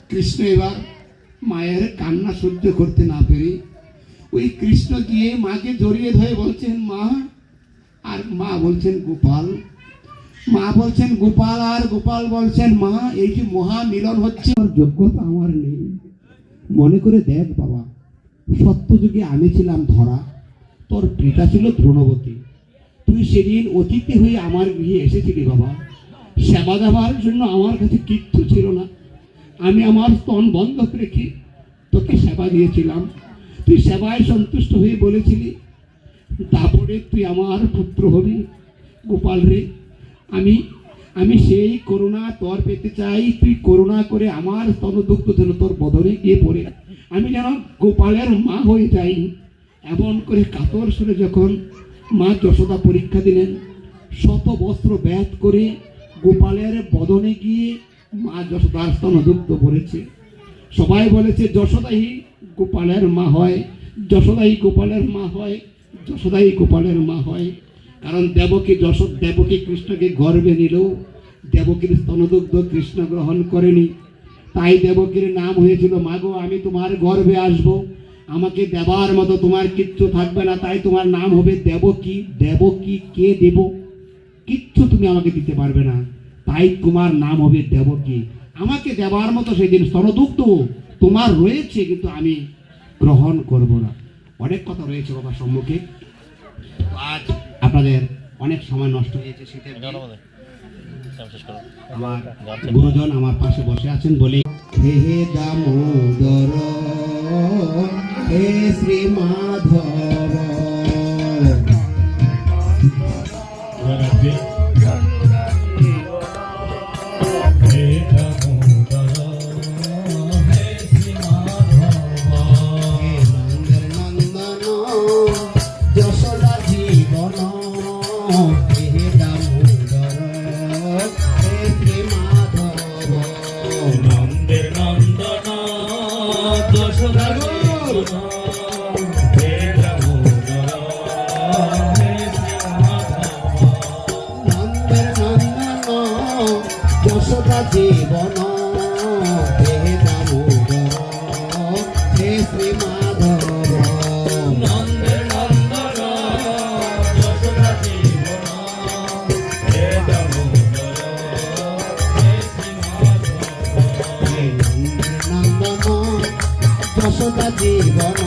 কৃষ্ণ এবার মায়ের কান্না সহ্য করতে না পেরে ওই কৃষ্ণ গিয়ে মাকে জড়িয়ে ধরে বলছেন মা, আর মা বলছেন গোপাল। মা বলছেন গোপাল, আর গোপাল বলছেন মা, এই যে মহা মিলন হচ্ছে, যোগ্যতা আমার নেই। মনে করে দেখ বাবা, সত্যযুগে আমি ছিলাম ধরা, তোর পিতা ছিল দ্রোণবতী। তুই সেদিন অতিথি হয়ে আমার গৃহে এসেছিলি বাবা, সেবা দেওয়ার জন্য আমার কাছে কিচ্ছু ছিল না। আমি আমার স্তন বন্ধ রেখে তোকে সেবা দিয়েছিলাম, তুই সেবায় সন্তুষ্ট হয়ে বলেছিলি তারপরে তুই আমার পুত্র হবি। গোপাল রে, আমি সেই করুণা তোর পেতে চাই, তুই করুণা করে আমার স্তনদুগ্ধ যেন তোর বদলে গিয়ে পড়ে আমি যেন গোপালের মা হয়ে যাই। এমন করে কাতর সুরে যখন মা যশোদা পরীক্ষা দিলেন, শত বস্ত্র ব্যাধ করে গোপালের বদনে গিয়ে মা যশোদার স্তনদুগ্ধ পড়েছে। সবাই বলেছে যশোদাই গোপালের মা হয়, যশোদাই গোপালের মা হয়, যশোদাই গোপালের মা হয়। কারণ দেবকী কৃষ্ণকে গর্ভে নিল, দেবকীর স্তনদুগ্ধ কৃষ্ণ গ্রহণ করেনি, তাই দেবকীর নাম হয়েছিল মাগো আমি তোমার গর্ভে আসব, আমাকে দেবার মতো তোমার কিচ্ছু থাকবে না, তাই তোমার নাম হবে দেবকী। দেবকী কে দেব, কিচ্ছু তুমি আমাকে দিতে পারবে না, তাই তোমার নাম হবে দেবকী। আমাকে দেবার মতো সেদিন স্তনদুগ্ধ তোমার রয়েছে, কিন্তু আমি গ্রহণ করব না। অনেক কথা রয়েছে বাবার সম্মুখে, আজ আপনাদের অনেক সময় নষ্ট হয়েছে। শীতের আমার গুরুজন আমার পাশে বসে আছেন বলে, হে দামোদর হে শ্রী মাধব, জীবন হে দামোদর হে শ্রী মাধব, নন্দের নন্দন যশোদা জীবন হে দামোদর হে শ্রী মাধব, হে নন্দন যশোদা জীবন